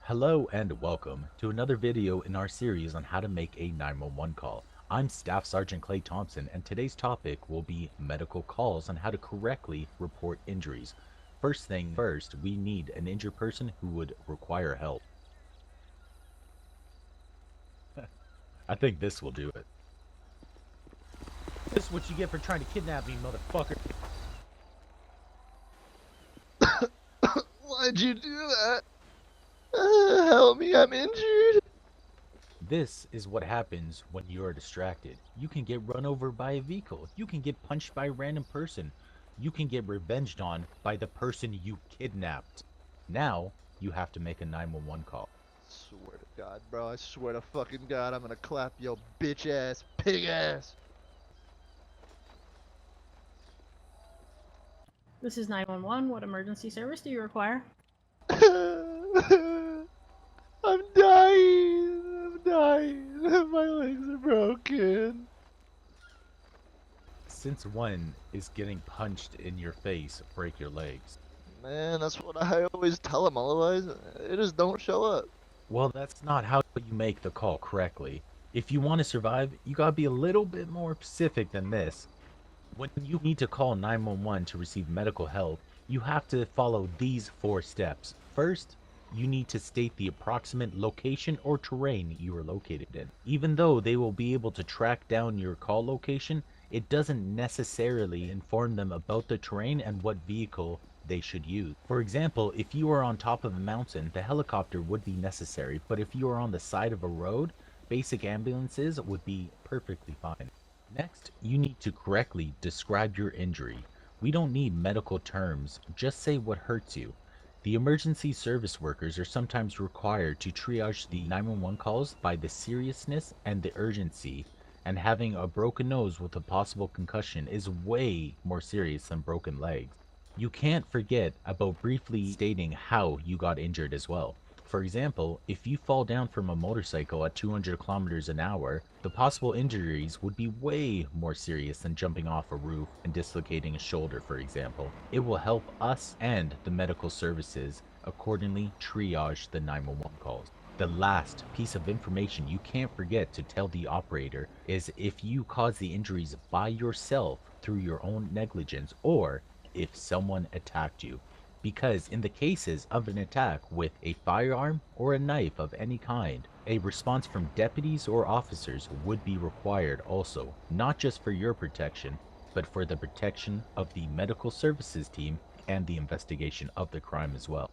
Hello and welcome to another video in our series on how to make a 911 call. I'm Staff Sergeant Clay Thompson, and today's topic will be medical calls and how to correctly report injuries. First thing first, we need an injured person who would require help. I think this will do it. This is what you get for trying to kidnap me, motherfucker. Why'd you do that? Help me, I'm injured. This is what happens when you are distracted. You can get run over by a vehicle. You can get punched by a random person. You can get revenged on by the person you kidnapped. Now, you have to make a 911 call. Swear to God, bro, I swear to fucking God, I'm gonna clap your bitch ass, pig ass. This is 911. What emergency service do you require? I'm dying. I'm dying. My legs are broken. Since when is getting punched in your face break your legs? Man, that's what I always tell them, otherwise, they just don't show up. Well, that's not how you make the call correctly. If you want to survive, you gotta be a little bit more specific than this. When you need to call 911 to receive medical help, you have to follow these 4 steps. First, you need to state the approximate location or terrain you are located in. Even though they will be able to track down your call location, it doesn't necessarily inform them about the terrain and what vehicle they should use. For example, if you are on top of a mountain, the helicopter would be necessary, but if you are on the side of a road, basic ambulances would be perfectly fine. Next, you need to correctly describe your injury. We don't need medical terms, just say what hurts you. The emergency service workers are sometimes required to triage the 911 calls by the seriousness and the urgency, and having a broken nose with a possible concussion is way more serious than broken legs. You can't forget about briefly stating how you got injured as well. For example, if you fall down from a motorcycle at 200 kilometers an hour, the possible injuries would be way more serious than jumping off a roof and dislocating a shoulder, for example. It will help us and the medical services accordingly triage the 911 calls. The last piece of information you can't forget to tell the operator is if you cause the injuries by yourself through your own negligence or if someone attacked you. Because in the cases of an attack with a firearm or a knife of any kind, a response from deputies or officers would be required also, not just for your protection, but for the protection of the medical services team and the investigation of the crime as well.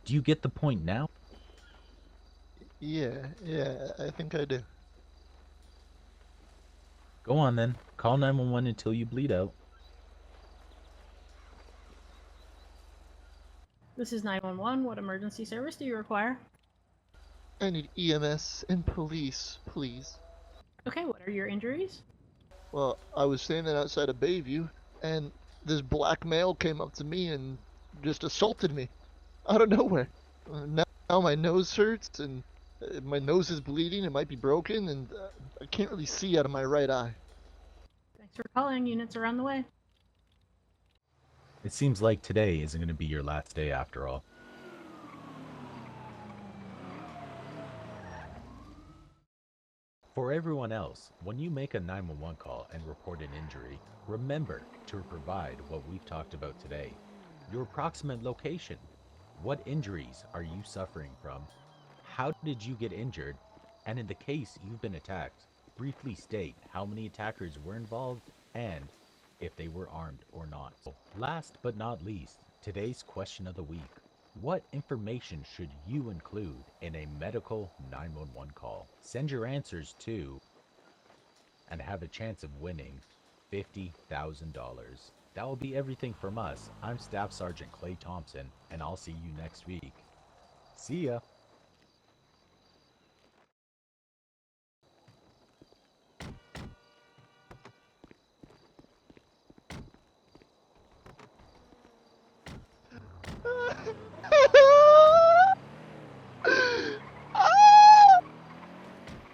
Do you get the point now? Yeah, I think I do. Go on then, call 911 until you bleed out. This is 911. What emergency service do you require? I need EMS and police, please. Okay, what are your injuries? Well, I was standing outside of Bayview, and this black male came up to me and just assaulted me out of nowhere. Now my nose hurts, and my nose is bleeding. It might be broken, and I can't really see out of my right eye. Thanks for calling. Units are on the way. It seems like today isn't going to be your last day after all. For everyone else, when you make a 911 call and report an injury, remember to provide what we've talked about today. Your approximate location. What injuries are you suffering from? How did you get injured? And in the case you've been attacked, briefly state how many attackers were involved and if they were armed or not. Last but not least, today's question of the week. What information should you include in a medical 911 call? Send your answers to and have a chance of winning $50,000. That will be everything from us. I'm Staff Sergeant Clay Thompson, and I'll see you next week. See ya!